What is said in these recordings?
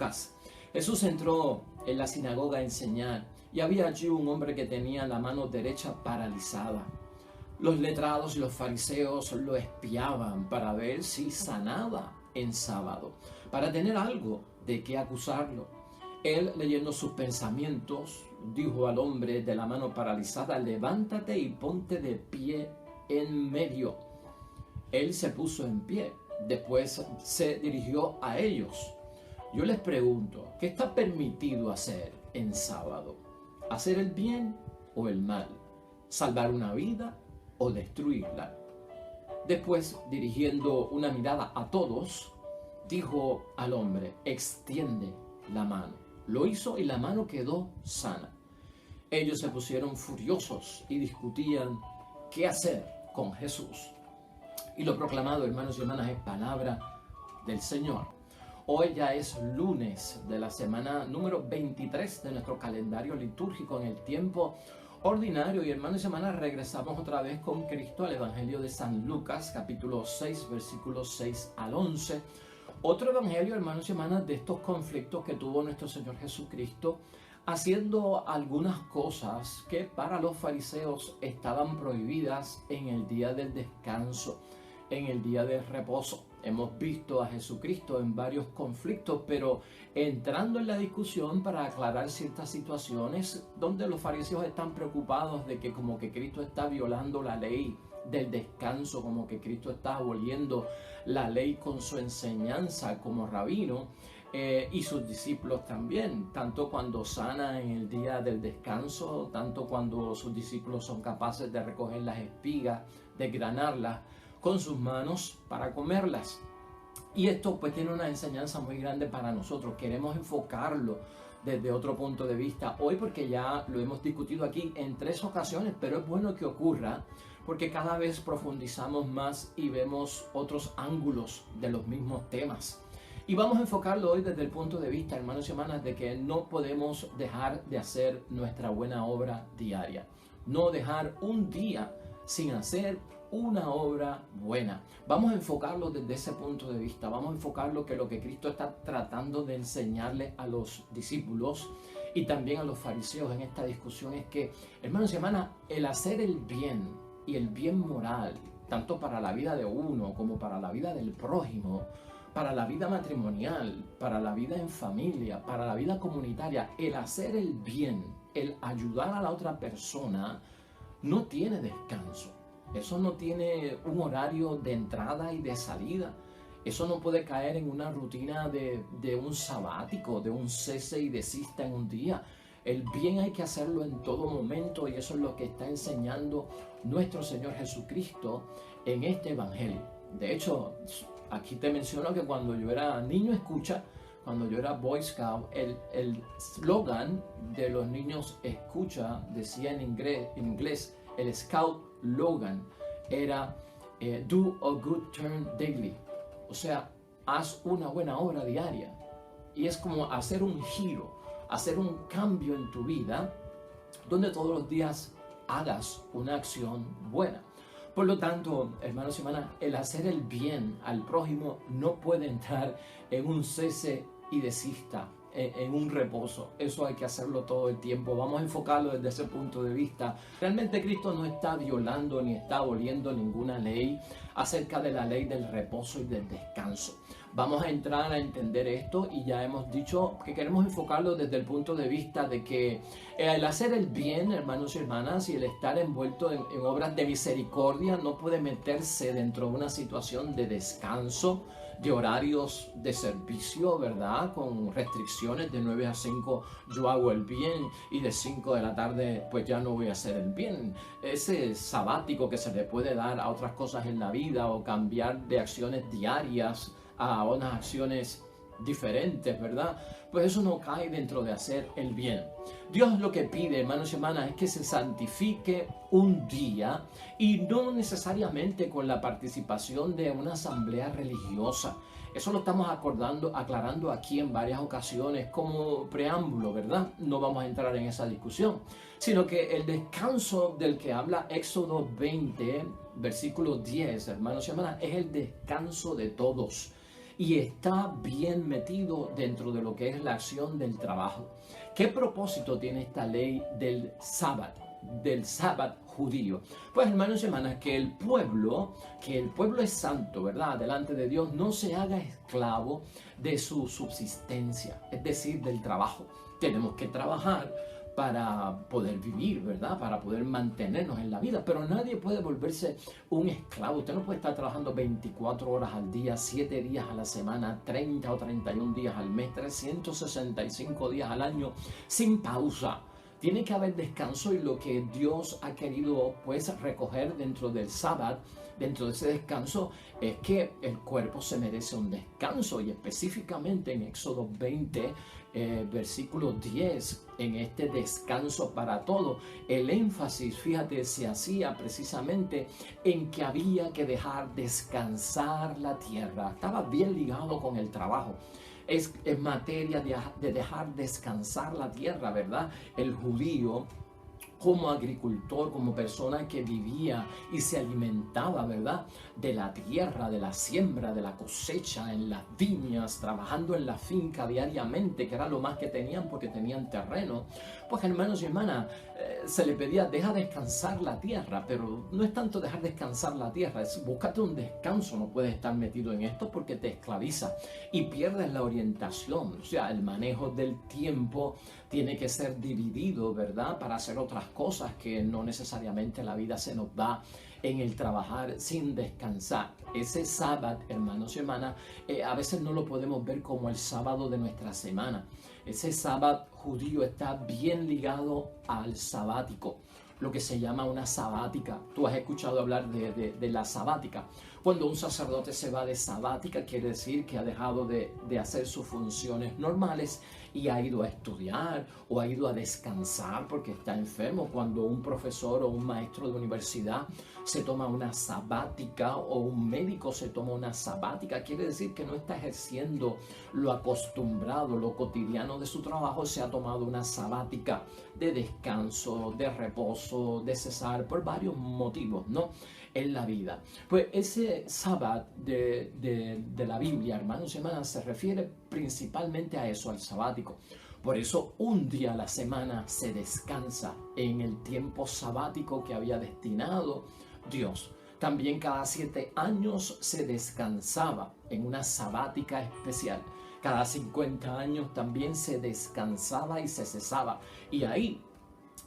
Lucas. Jesús entró en la sinagoga a enseñar y había allí un hombre que tenía la mano derecha paralizada. Los letrados y los fariseos lo espiaban para ver si sanaba en sábado, para tener algo de qué acusarlo. Él, leyendo sus pensamientos, dijo al hombre de la mano paralizada: levántate y ponte de pie en medio. Él se puso en pie. Después se dirigió a ellos. Yo les pregunto, ¿qué está permitido hacer en sábado? ¿Hacer el bien o el mal? ¿Salvar una vida o destruirla? Después, dirigiendo una mirada a todos, dijo al hombre: extiende la mano. Lo hizo y la mano quedó sana. Ellos se pusieron furiosos y discutían qué hacer con Jesús. Y lo proclamado, hermanos y hermanas, es palabra del Señor. Hoy ya es lunes de la semana número 23 de nuestro calendario litúrgico en el tiempo ordinario. Y hermanos y hermanas, regresamos otra vez con Cristo al Evangelio de San Lucas, capítulo 6, versículos 6 al 11. Otro evangelio, hermanos y hermanas, de estos conflictos que tuvo nuestro Señor Jesucristo, haciendo algunas cosas que para los fariseos estaban prohibidas en el día del descanso, en el día del reposo. Hemos visto a Jesucristo en varios conflictos, pero entrando en la discusión para aclarar ciertas situaciones donde los fariseos están preocupados de que como que Cristo está violando la ley del descanso, como que Cristo está aboliendo la ley con su enseñanza como rabino, y sus discípulos también, tanto cuando sana en el día del descanso, tanto cuando sus discípulos son capaces de recoger las espigas, desgranarlas con sus manos para comerlas. Y esto pues tiene una enseñanza muy grande para nosotros. Queremos enfocarlo desde otro punto de vista hoy, porque ya lo hemos discutido aquí en 3 ocasiones, pero es bueno que ocurra porque cada vez profundizamos más y vemos otros ángulos de los mismos temas. Y vamos a enfocarlo hoy desde el punto de vista, hermanos y hermanas, de que no podemos dejar de hacer nuestra buena obra diaria. No dejar un día sin hacer una obra buena. Vamos a enfocarlo desde ese punto de vista. Vamos a enfocarlo que lo que Cristo está tratando de enseñarle a los discípulos y también a los fariseos en esta discusión es que, hermanos y hermanas, el hacer el bien y el bien moral, tanto para la vida de uno como para la vida del prójimo, para la vida matrimonial, para la vida en familia, para la vida comunitaria, el hacer el bien, el ayudar a la otra persona, no tiene descanso. Eso no tiene un horario de entrada y de salida. Eso no puede caer en una rutina de un sabático, de un cese y desista en un día. El bien hay que hacerlo en todo momento, y eso es lo que está enseñando nuestro Señor Jesucristo en este evangelio. De hecho, aquí te menciono que cuando yo era niño escucha, cuando yo era Boy Scout, el slogan de los niños escucha decía en inglés, el Scout Logan era do a good turn daily. O sea, haz una buena obra diaria. Y es como hacer un giro, hacer un cambio en tu vida, donde todos los días hagas una acción buena. Por lo tanto, hermanos y hermanas, el hacer el bien al prójimo no puede entrar en un cese y desista, en un reposo. Eso hay que hacerlo todo el tiempo. Vamos a enfocarlo desde ese punto de vista. Realmente Cristo no está violando ni está aboliendo ninguna ley acerca de la ley del reposo y del descanso. Vamos a entrar a entender esto, y ya hemos dicho que queremos enfocarlo desde el punto de vista de que el hacer el bien, hermanos y hermanas, y el estar envuelto en obras de misericordia no puede meterse dentro de una situación de descanso, de horarios de servicio, ¿verdad? Con restricciones de 9 a 5 yo hago el bien y de 5 de la tarde pues ya no voy a hacer el bien. Ese sabático que se le puede dar a otras cosas en la vida, o cambiar de acciones diarias a unas acciones diferentes, ¿verdad? Pues eso no cae dentro de hacer el bien. Dios lo que pide, hermanos y hermanas, es que se santifique un día, y no necesariamente con la participación de una asamblea religiosa. Eso lo estamos aclarando aquí en varias ocasiones como preámbulo, ¿verdad? No vamos a entrar en esa discusión, sino que el descanso del que habla Éxodo 20, versículo 10, hermanos y hermanas, es el descanso de todos. y está bien metido dentro de lo que es la acción del trabajo. ¿Qué propósito tiene esta ley del sábado? Del sábado judío? Pues hermanos y hermanas, que el pueblo es santo, ¿verdad? Delante de Dios, no se haga esclavo de su subsistencia, es decir, del trabajo. Tenemos que trabajar para poder vivir, ¿verdad? Para poder mantenernos en la vida, pero nadie puede volverse un esclavo. Usted no puede estar trabajando 24 horas al día, 7 días a la semana, 30 o 31 días al mes, 365 días al año, sin pausa. Tiene que haber descanso, y lo que Dios ha querido pues recoger dentro del sábado, dentro de ese descanso, es que el cuerpo se merece un descanso, y específicamente en Éxodo 20, versículo 10, en este descanso para todo, el énfasis, fíjate, se hacía precisamente en que había que dejar descansar la tierra. Estaba bien ligado con el trabajo. Es materia de dejar descansar la tierra, ¿verdad? El judío, como agricultor, como persona que vivía y se alimentaba, ¿verdad?, de la tierra, de la siembra, de la cosecha, en las viñas, trabajando en la finca diariamente, que era lo más que tenían porque tenían terreno. Pues hermanos y hermanas, se le pedía, deja descansar la tierra, pero no es tanto dejar descansar la tierra, es búscate un descanso. No puedes estar metido en esto porque te esclaviza y pierdes la orientación. O sea, el manejo del tiempo tiene que ser dividido, ¿verdad?, para hacer otras cosas, que no necesariamente la vida se nos va en el trabajar sin descansar. Ese sábado, hermanos y hermanas, a veces no lo podemos ver como el sábado de nuestra semana. Ese sábado judío está bien ligado al sabático, lo que se llama una sabática. Tú has escuchado hablar de la sabática. Cuando un sacerdote se va de sabática, quiere decir que ha dejado de hacer sus funciones normales y ha ido a estudiar o ha ido a descansar porque está enfermo. Cuando un profesor o un maestro de universidad se toma una sabática, o un médico se toma una sabática, quiere decir que no está ejerciendo lo acostumbrado, lo cotidiano de su trabajo. Se ha tomado una sabática de descanso, de reposo, de cesar, por varios motivos, ¿no?, en la vida. Pues ese sábado de la Biblia, hermanos y hermanas, se refiere principalmente a eso, al sabático. Por eso un día a la semana se descansa en el tiempo sabático que había destinado Dios. También cada 7 años se descansaba en una sabática especial. Cada 50 años también se descansaba y se cesaba. Y ahí,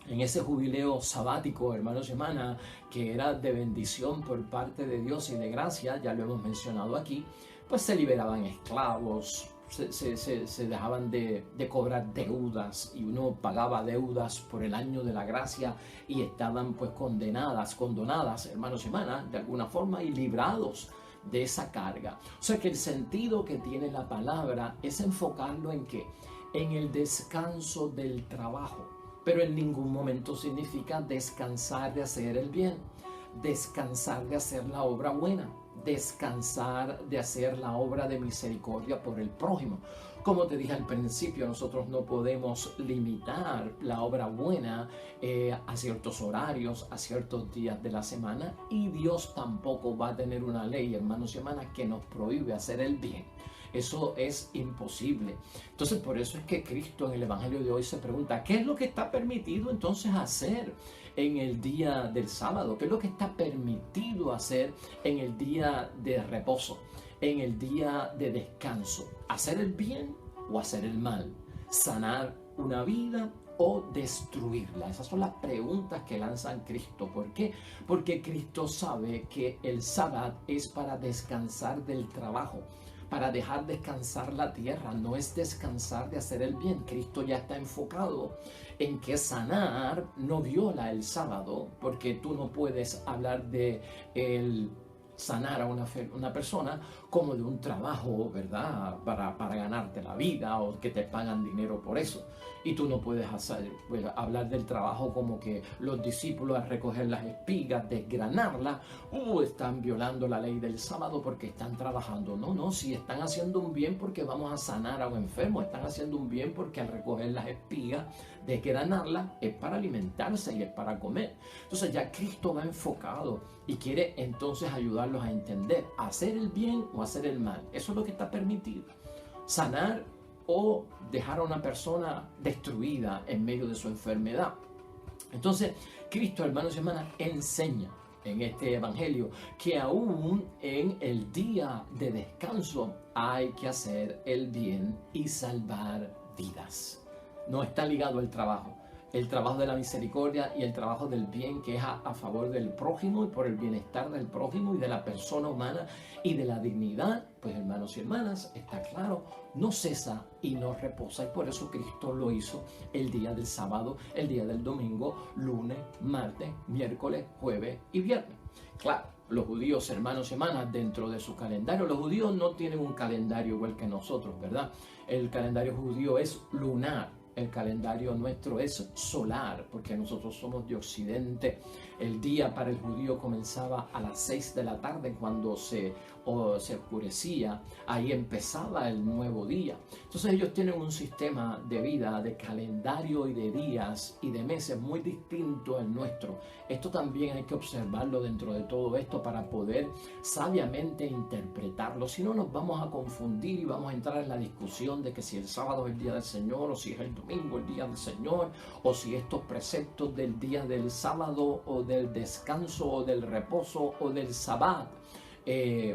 en ese jubileo sabático, hermanos y hermanas, que era de bendición por parte de Dios y de gracia, ya lo hemos mencionado aquí, pues se liberaban esclavos, se dejaban de cobrar deudas, y uno pagaba deudas por el año de la gracia y estaban pues condonadas, hermanos y hermanas, de alguna forma, y librados de esa carga. O sea que el sentido que tiene la palabra es enfocarlo en ¿qué? En el descanso del trabajo. Pero en ningún momento significa descansar de hacer el bien, descansar de hacer la obra buena, descansar de hacer la obra de misericordia por el prójimo. Como te dije al principio, nosotros no podemos limitar la obra buena a ciertos horarios, a ciertos días de la semana, y Dios tampoco va a tener una ley, hermanos y hermanas, que nos prohíbe hacer el bien. Eso es imposible. Entonces, por eso es que Cristo en el Evangelio de hoy se pregunta, ¿qué es lo que está permitido entonces hacer en el día del sábado? ¿Qué es lo que está permitido hacer en el día de reposo, en el día de descanso? ¿Hacer el bien o hacer el mal? ¿Sanar una vida o destruirla? Esas son las preguntas que lanza Cristo. ¿Por qué? Porque Cristo sabe que el sábado es para descansar del trabajo, para dejar descansar la tierra. No es descansar de hacer el bien. Cristo ya está enfocado en que sanar no viola el sábado, porque tú no puedes hablar de el sanar a una persona como de un trabajo, ¿verdad?, para ganarte la vida, o que te pagan dinero por eso. Y tú no puedes hablar del trabajo como que los discípulos, al recoger las espigas, desgranarlas, están violando la ley del sábado porque están trabajando. No, si están haciendo un bien porque vamos a sanar a un enfermo, están haciendo un bien porque al recoger las espigas, desgranarlas, es para alimentarse y es para comer. Entonces ya Cristo va enfocado y quiere entonces ayudar llevarlos a entender, hacer el bien o hacer el mal. Eso es lo que está permitido. Sanar o dejar a una persona destruida en medio de su enfermedad. Entonces, Cristo, hermanos y hermanas, enseña en este evangelio que aún en el día de descanso hay que hacer el bien y salvar vidas. No está ligado al trabajo. El trabajo de la misericordia y el trabajo del bien, que es a favor del prójimo y por el bienestar del prójimo y de la persona humana y de la dignidad, pues hermanos y hermanas, está claro, no cesa y no reposa. Y por eso Cristo lo hizo el día del sábado, el día del domingo, lunes, martes, miércoles, jueves y viernes. Claro, los judíos, hermanos y hermanas, dentro de su calendario, los judíos no tienen un calendario igual que nosotros, ¿verdad? El calendario judío es lunar. El calendario nuestro es solar, porque nosotros somos de Occidente. El día para el judío comenzaba a las 6 de la tarde cuando se oscurecía. Ahí empezaba el nuevo día. Entonces ellos tienen un sistema de vida, de calendario y de días y de meses muy distinto al nuestro. Esto también hay que observarlo dentro de todo esto para poder sabiamente interpretarlo. Si no, nos vamos a confundir y vamos a entrar en la discusión de que si el sábado es el día del Señor o si es el domingo el día del Señor, o si estos preceptos del día del sábado o del descanso o del reposo o del sabbat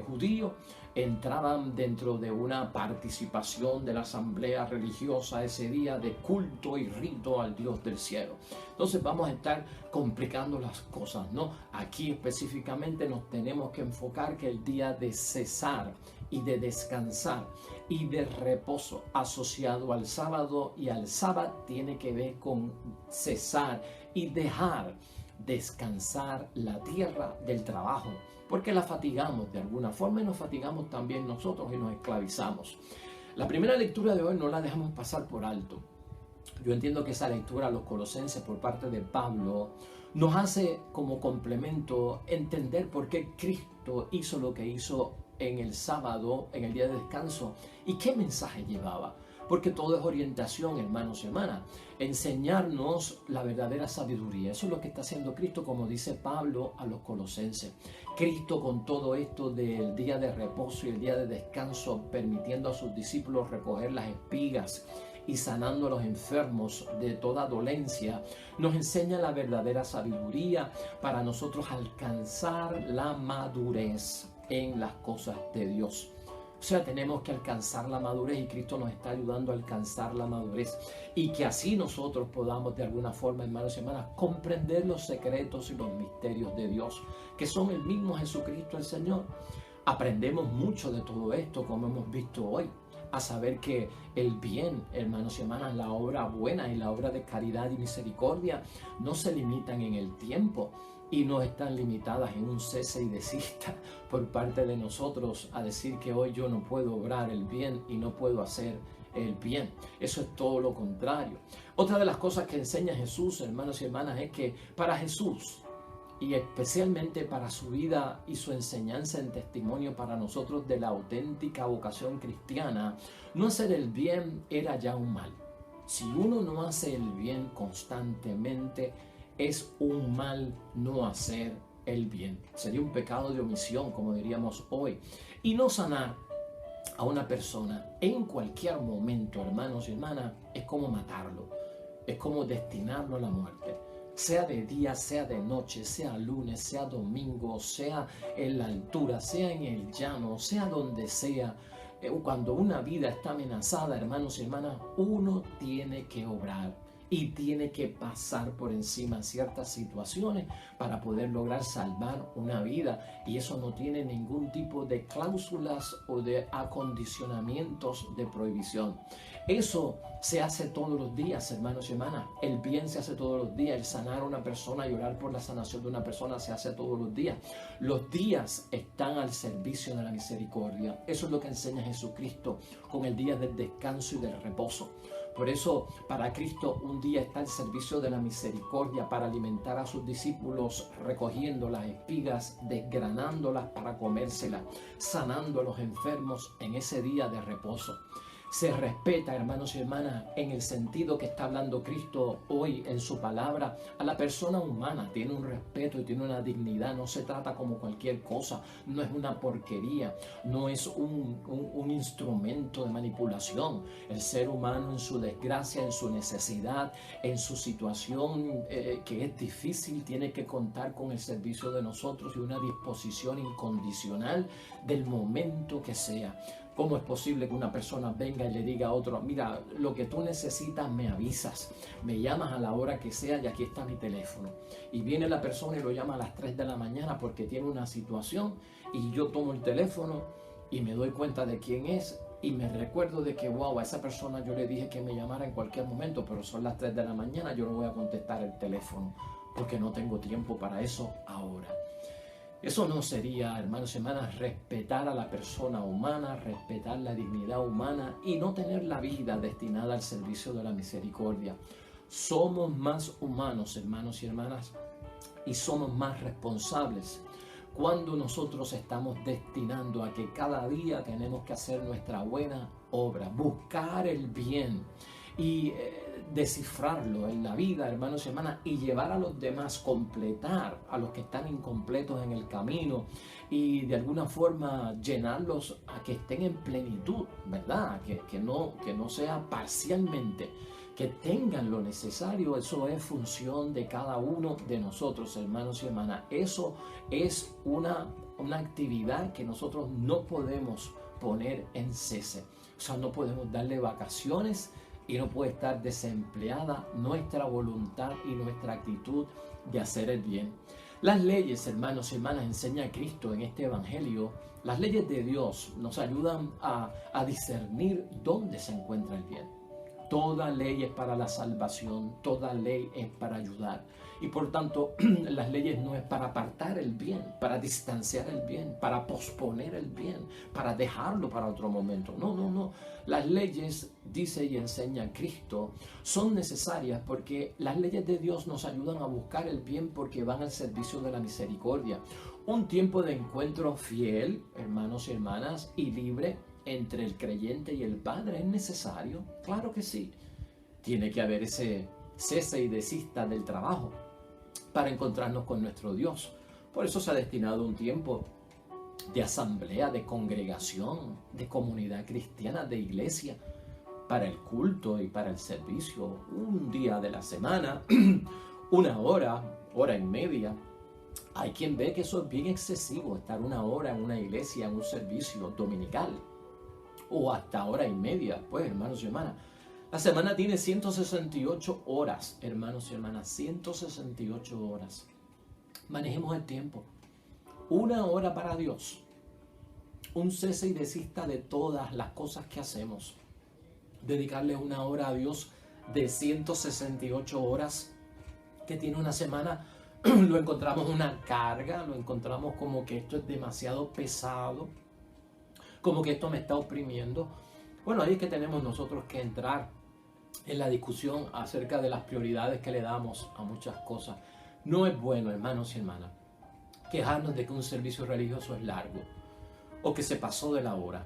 judío entraban dentro de una participación de la asamblea religiosa ese día de culto y rito al Dios del cielo. Entonces vamos a estar complicando las cosas, ¿no? Aquí específicamente nos tenemos que enfocar que el día de cesar y de descansar y de reposo asociado al sábado y al sábado tiene que ver con cesar y dejar descansar la tierra del trabajo, porque la fatigamos de alguna forma y nos fatigamos también nosotros y nos esclavizamos. La primera lectura de hoy no la dejamos pasar por alto. Yo entiendo que esa lectura a los Colosenses por parte de Pablo nos hace como complemento entender por qué Cristo hizo lo que hizo en el sábado, en el día de descanso, y qué mensaje llevaba. Porque todo es orientación, hermanos y hermanas. Enseñarnos la verdadera sabiduría. Eso es lo que está haciendo Cristo, como dice Pablo a los Colosenses. Cristo, con todo esto del día de reposo y el día de descanso, permitiendo a sus discípulos recoger las espigas y sanando a los enfermos de toda dolencia, nos enseña la verdadera sabiduría para nosotros alcanzar la madurez en las cosas de Dios. O sea, tenemos que alcanzar la madurez y Cristo nos está ayudando a alcanzar la madurez y que así nosotros podamos de alguna forma, hermanos y hermanas, comprender los secretos y los misterios de Dios, que son el mismo Jesucristo el Señor. Aprendemos mucho de todo esto, como hemos visto hoy, a saber que el bien, hermanos y hermanas, la obra buena y la obra de caridad y misericordia no se limitan en el tiempo y no están limitadas en un cese y desista por parte de nosotros a decir que hoy yo no puedo obrar el bien y no puedo hacer el bien. Eso es todo lo contrario. Otra de las cosas que enseña Jesús, hermanos y hermanas, es que para Jesús, y especialmente para su vida y su enseñanza en testimonio para nosotros de la auténtica vocación cristiana, no hacer el bien era ya un mal. Si uno no hace el bien constantemente, es un mal no hacer el bien. Sería un pecado de omisión, como diríamos hoy. Y no sanar a una persona en cualquier momento, hermanos y hermanas, es como matarlo. Es como destinarlo a la muerte. Sea de día, sea de noche, sea lunes, sea domingo, sea en la altura, sea en el llano, sea donde sea. Cuando una vida está amenazada, hermanos y hermanas, uno tiene que obrar y tiene que pasar por encima ciertas situaciones para poder lograr salvar una vida. Y eso no tiene ningún tipo de cláusulas o de acondicionamientos de prohibición. Eso se hace todos los días, hermanos y hermanas. El bien se hace todos los días. El sanar a una persona y orar por la sanación de una persona se hace todos los días. Los días están al servicio de la misericordia. Eso es lo que enseña Jesucristo con el día del descanso y del reposo. Por eso, para Cristo, un día está al servicio de la misericordia para alimentar a sus discípulos, recogiendo las espigas, desgranándolas para comérselas, sanando a los enfermos en ese día de reposo. Se respeta, hermanos y hermanas, en el sentido que está hablando Cristo hoy en su palabra. A la persona humana tiene un respeto y tiene una dignidad. No se trata como cualquier cosa. No es una porquería. No es un instrumento de manipulación. El ser humano en su desgracia, en su necesidad, en su situación que es difícil, tiene que contar con el servicio de nosotros y una disposición incondicional del momento que sea. ¿Cómo es posible que una persona venga y le diga a otro, mira, lo que tú necesitas me avisas, me llamas a la hora que sea y aquí está mi teléfono? Y viene la persona y lo llama a las 3 de la mañana porque tiene una situación y yo tomo el teléfono y me doy cuenta de quién es y me recuerdo de que, wow, a esa persona yo le dije que me llamara en cualquier momento, pero son las 3 de la mañana, yo no voy a contestar el teléfono porque no tengo tiempo para eso ahora. Eso no sería, hermanos y hermanas, respetar a la persona humana, respetar la dignidad humana y no tener la vida destinada al servicio de la misericordia. Somos más humanos, hermanos y hermanas, y somos más responsables cuando nosotros estamos destinando a que cada día tenemos que hacer nuestra buena obra, buscar el bien y descifrarlo en la vida, hermanos y hermanas, y llevar a los demás, completar a los que están incompletos en el camino y de alguna forma llenarlos a que estén en plenitud, ¿verdad? Que no sea parcialmente, que tengan lo necesario. Eso es función de cada uno de nosotros, hermanos y hermanas. Eso es una actividad que nosotros no podemos poner en cese. O sea, no podemos darle vacaciones y no puede estar desempleada nuestra voluntad y nuestra actitud de hacer el bien. Las leyes, hermanos y hermanas, enseña Cristo en este evangelio. Las leyes de Dios nos ayudan a discernir dónde se encuentra el bien. Toda ley es para la salvación, toda ley es para ayudar. Y por tanto, las leyes no es para apartar el bien, para distanciar el bien, para posponer el bien, para dejarlo para otro momento. No. Las leyes, dice y enseña Cristo, son necesarias porque las leyes de Dios nos ayudan a buscar el bien porque van al servicio de la misericordia. Un tiempo de encuentro fiel, hermanos y hermanas, y libre entre el creyente y el Padre es necesario. Claro que sí. Tiene que haber ese cese y desista del trabajo para encontrarnos con nuestro Dios. Por eso se ha destinado un tiempo de asamblea, de congregación, de comunidad cristiana, de iglesia, para el culto y para el servicio. Un día de la semana, una hora, hora y media. Hay quien ve que eso es bien excesivo, estar una hora en una iglesia, en un servicio dominical, o hasta hora y media. Pues, hermanos y hermanas, la semana tiene 168 horas, hermanos y hermanas, 168 horas. Manejemos el tiempo. Una hora para Dios. Un cese y desista de todas las cosas que hacemos. Dedicarle una hora a Dios de 168 horas que tiene una semana, lo encontramos una carga, lo encontramos como que esto es demasiado pesado, como que esto me está oprimiendo. Bueno, ahí es que tenemos nosotros que entrar en la discusión acerca de las prioridades que le damos a muchas cosas. No es bueno, hermanos y hermanas, quejarnos de que un servicio religioso es largo o que se pasó de la hora.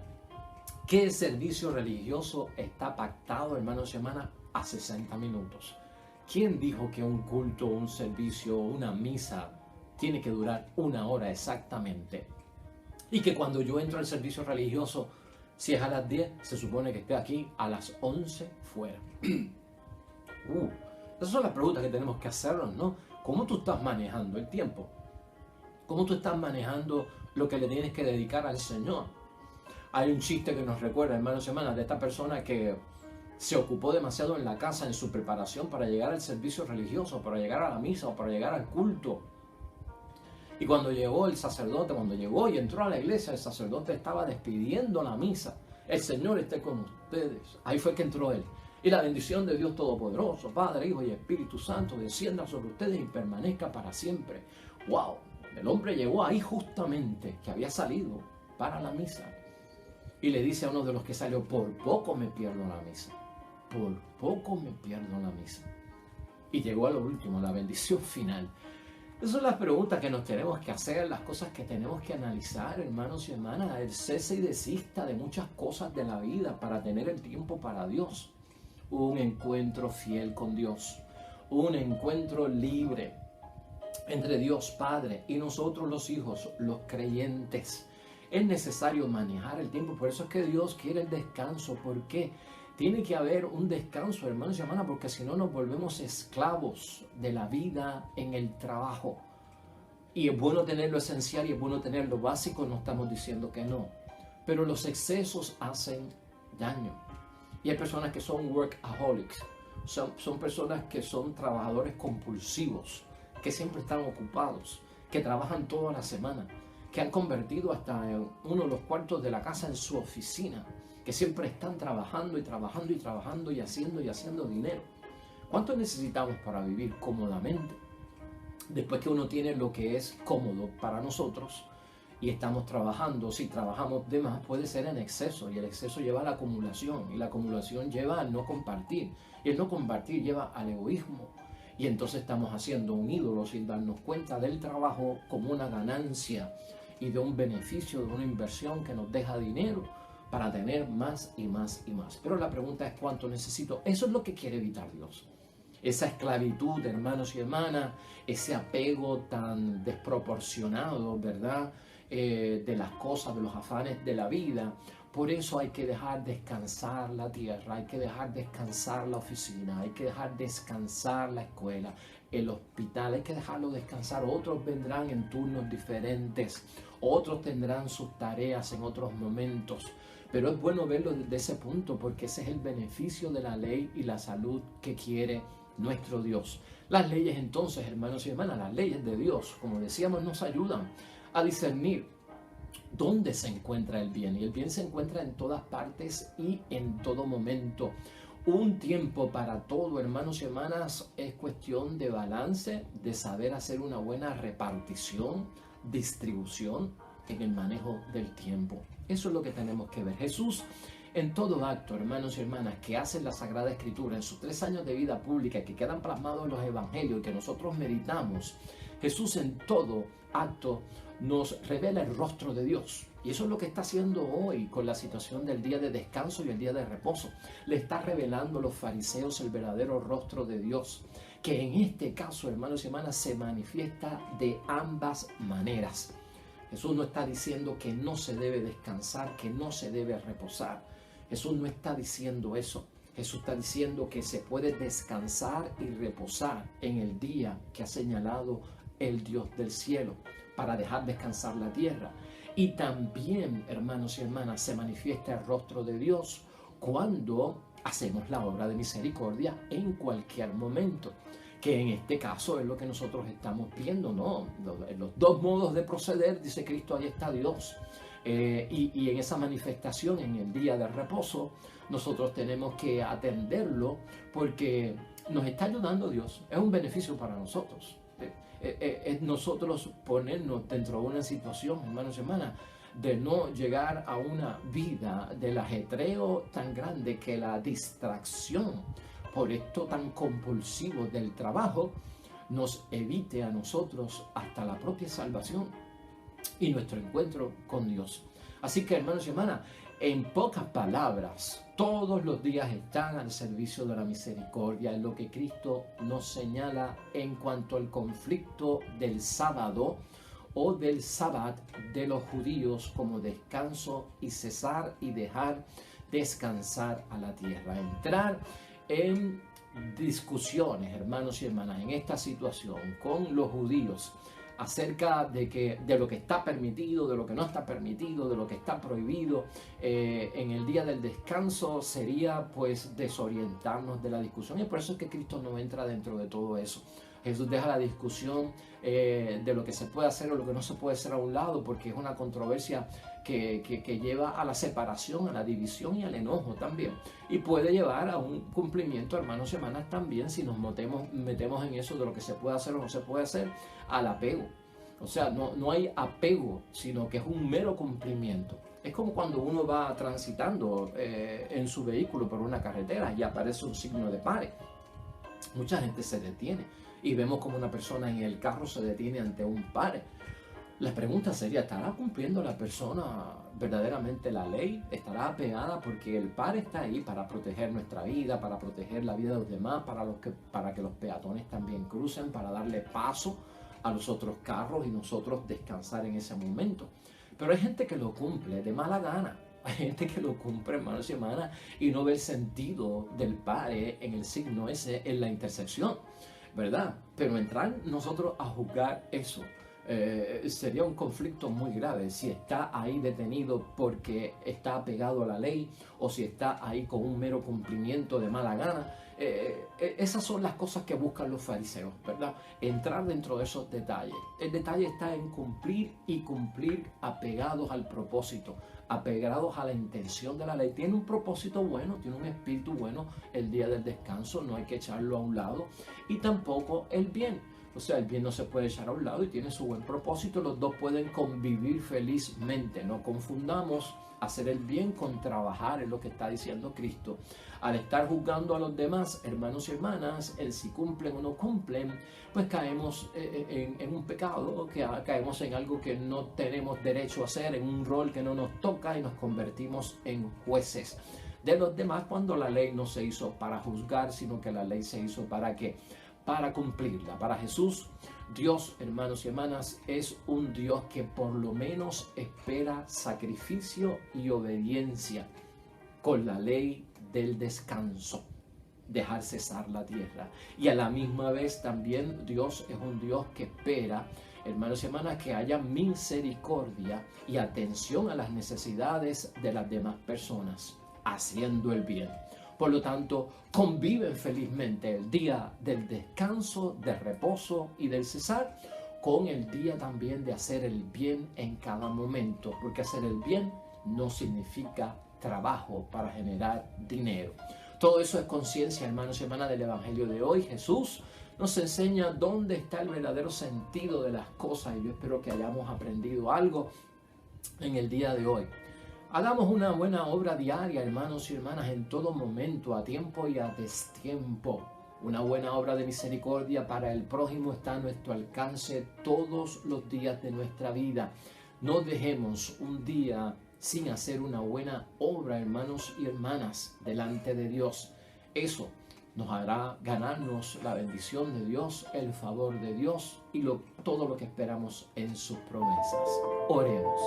Que el servicio religioso está pactado, hermanos y hermanas, a 60 minutos. ¿Quién dijo que un culto, un servicio, una misa tiene que durar una hora exactamente? Y que cuando yo entro al servicio religioso, si es a las 10, se supone que esté aquí a las 11 fuera. Esas son las preguntas que tenemos que hacernos, ¿no? ¿Cómo tú estás manejando el tiempo? ¿Cómo tú estás manejando lo que le tienes que dedicar al Señor? Hay un chiste que nos recuerda, hermanos y hermanas, de esta persona que se ocupó demasiado en la casa, en su preparación para llegar al servicio religioso, para llegar a la misa o para llegar al culto. Y cuando llegó el sacerdote, cuando llegó y entró a la iglesia, el sacerdote estaba despidiendo la misa. El Señor esté con ustedes. Ahí fue que entró él. Y la bendición de Dios Todopoderoso, Padre, Hijo y Espíritu Santo, descienda sobre ustedes y permanezca para siempre. ¡Wow! El hombre llegó ahí justamente, que había salido para la misa. Y le dice a uno de los que salió, por poco me pierdo la misa. Por poco me pierdo la misa. Y llegó a lo último, la bendición final. Esas son las preguntas que nos tenemos que hacer, las cosas que tenemos que analizar, hermanos y hermanas. El cese y desista de muchas cosas de la vida para tener el tiempo para Dios. Un encuentro fiel con Dios, un encuentro libre entre Dios Padre y nosotros los hijos, los creyentes. Es necesario manejar el tiempo, por eso es que Dios quiere el descanso. ¿Por qué? Tiene que haber un descanso, hermanos y hermanas, porque si no nos volvemos esclavos de la vida en el trabajo. Y es bueno tener lo esencial y es bueno tener lo básico, no estamos diciendo que no. Pero los excesos hacen daño. Y hay personas que son workaholics, son personas que son trabajadores compulsivos, que siempre están ocupados, que trabajan toda la semana, que han convertido hasta uno de los cuartos de la casa en su oficina, que siempre están trabajando y trabajando y trabajando y haciendo dinero. ¿Cuánto necesitamos para vivir cómodamente? Después que uno tiene lo que es cómodo para nosotros y estamos trabajando, si trabajamos de más puede ser en exceso, y el exceso lleva a la acumulación, y la acumulación lleva al no compartir, y el no compartir lleva al egoísmo, y entonces estamos haciendo un ídolo sin darnos cuenta del trabajo como una ganancia y de un beneficio, de una inversión que nos deja dinero para tener más y más y más. Pero la pregunta es ¿cuánto necesito? Eso es lo que quiere evitar Dios. Esa esclavitud, hermanos y hermanas, ese apego tan desproporcionado, ¿verdad? De las cosas, de los afanes de la vida. Por eso hay que dejar descansar la tierra, hay que dejar descansar la oficina, hay que dejar descansar la escuela, el hospital, hay que dejarlo descansar. Otros vendrán en turnos diferentes, otros tendrán sus tareas en otros momentos. Pero es bueno verlo desde ese punto, porque ese es el beneficio de la ley y la salud que quiere nuestro Dios. Las leyes entonces, hermanos y hermanas, las leyes de Dios, como decíamos, nos ayudan a discernir dónde se encuentra el bien. Y el bien se encuentra en todas partes y en todo momento. Un tiempo para todo, hermanos y hermanas, es cuestión de balance, de saber hacer una buena repartición, distribución en el manejo del tiempo. Eso es lo que tenemos que ver. Jesús, en todo acto, hermanos y hermanas, que hace la Sagrada Escritura, en sus 3 años de vida pública, que quedan plasmados en los evangelios y que nosotros meditamos, Jesús en todo acto nos revela el rostro de Dios. Y eso es lo que está haciendo hoy con la situación del día de descanso y el día de reposo. Le está revelando a los fariseos el verdadero rostro de Dios, que en este caso, hermanos y hermanas, se manifiesta de ambas maneras. Jesús no está diciendo que no se debe descansar, que no se debe reposar. Jesús no está diciendo eso. Jesús está diciendo que se puede descansar y reposar en el día que ha señalado el Dios del cielo para dejar descansar la tierra. Y también, hermanos y hermanas, se manifiesta el rostro de Dios cuando hacemos la obra de misericordia en cualquier momento, que en este caso es lo que nosotros estamos viendo, ¿no? Los 2 modos de proceder, dice Cristo, ahí está Dios. Y en esa manifestación, en el día de reposo, nosotros tenemos que atenderlo porque nos está ayudando Dios. Es un beneficio para nosotros. Es nosotros ponernos dentro de una situación, hermanos y hermanas, de no llegar a una vida del ajetreo tan grande que la distracción por esto tan compulsivo del trabajo nos evite a nosotros hasta la propia salvación y nuestro encuentro con Dios. Así que, hermanos y hermanas, en pocas palabras, todos los días están al servicio de la misericordia, en lo que Cristo nos señala en cuanto al conflicto del sábado o del sabbat de los judíos como descanso y cesar y dejar descansar a la tierra. Entrar en discusiones, hermanos y hermanas, en esta situación con los judíos acerca de lo que está permitido, de lo que no está permitido, de lo que está prohibido en el día del descanso, sería pues desorientarnos de la discusión, y por eso es que Cristo no entra dentro de todo eso. Jesús deja la discusión de lo que se puede hacer o lo que no se puede hacer a un lado, porque es una controversia que lleva a la separación, a la división y al enojo también. Y puede llevar a un cumplimiento, hermanos y hermanas, también si nos metemos en eso de lo que se puede hacer o no se puede hacer, al apego. O sea, no hay apego, sino que es un mero cumplimiento. Es como cuando uno va transitando en su vehículo por una carretera y aparece un signo de pare. Mucha gente se detiene y vemos como una persona en el carro se detiene ante un pare. La pregunta sería, ¿estará cumpliendo la persona verdaderamente la ley? ¿Estará apegada? Porque el par está ahí para proteger nuestra vida, para proteger la vida de los demás, para que los peatones también crucen, para darle paso a los otros carros y nosotros descansar en ese momento. Pero hay gente que lo cumple de mala gana. Hay gente que lo cumple, hermanos y hermanas, y no ve el sentido del pare en el signo ese, en la intersección, ¿verdad? Pero entrar nosotros a juzgar eso, sería un conflicto muy grave si está ahí detenido porque está apegado a la ley o si está ahí con un mero cumplimiento de mala gana. Esas son las cosas que buscan los fariseos, ¿verdad? Entrar dentro de esos detalles. El detalle está en cumplir y cumplir apegados al propósito, apegados a la intención de la ley. Tiene un propósito bueno, tiene un espíritu bueno el día del descanso, no hay que echarlo a un lado, y tampoco el bien. O sea, el bien no se puede echar a un lado y tiene su buen propósito. Los dos pueden convivir felizmente. No confundamos hacer el bien con trabajar, es lo que está diciendo Cristo. Al estar juzgando a los demás, hermanos y hermanas, el si cumplen o no cumplen, pues caemos en un pecado, caemos en algo que no tenemos derecho a hacer, en un rol que no nos toca y nos convertimos en jueces de los demás cuando la ley no se hizo para juzgar, sino que la ley se hizo para ¿qué? Para cumplirla. Para Jesús, Dios, hermanos y hermanas, es un Dios que por lo menos espera sacrificio y obediencia con la ley del descanso, dejar cesar la tierra. Y a la misma vez también Dios es un Dios que espera, hermanos y hermanas, que haya misericordia y atención a las necesidades de las demás personas, haciendo el bien. Por lo tanto, conviven felizmente el día del descanso, del reposo y del cesar con el día también de hacer el bien en cada momento, porque hacer el bien no significa trabajo para generar dinero. Todo eso es conciencia, hermanos y hermanas, del Evangelio de hoy. Jesús nos enseña dónde está el verdadero sentido de las cosas y yo espero que hayamos aprendido algo en el día de hoy. Hagamos una buena obra diaria, hermanos y hermanas, en todo momento, a tiempo y a destiempo. Una buena obra de misericordia para el prójimo está a nuestro alcance todos los días de nuestra vida. No dejemos un día sin hacer una buena obra, hermanos y hermanas, delante de Dios. Eso nos hará ganarnos la bendición de Dios, el favor de Dios y todo lo que esperamos en sus promesas. Oremos.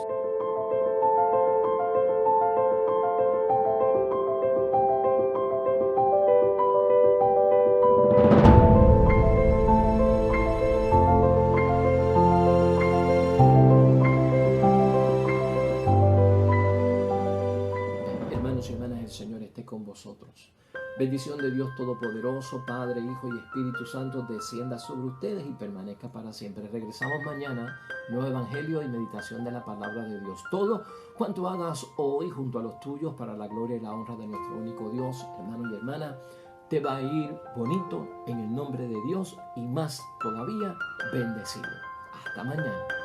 Hermanos y hermanas, el Señor esté con vosotros. Bendición de Dios Todopoderoso, Padre, Hijo y Espíritu Santo, descienda sobre ustedes y permanezca para siempre. Regresamos mañana, nuevo Evangelio y meditación de la Palabra de Dios. Todo cuanto hagas hoy junto a los tuyos para la gloria y la honra de nuestro único Dios, hermano y hermana, te va a ir bonito en el nombre de Dios y más todavía bendecido. Hasta mañana.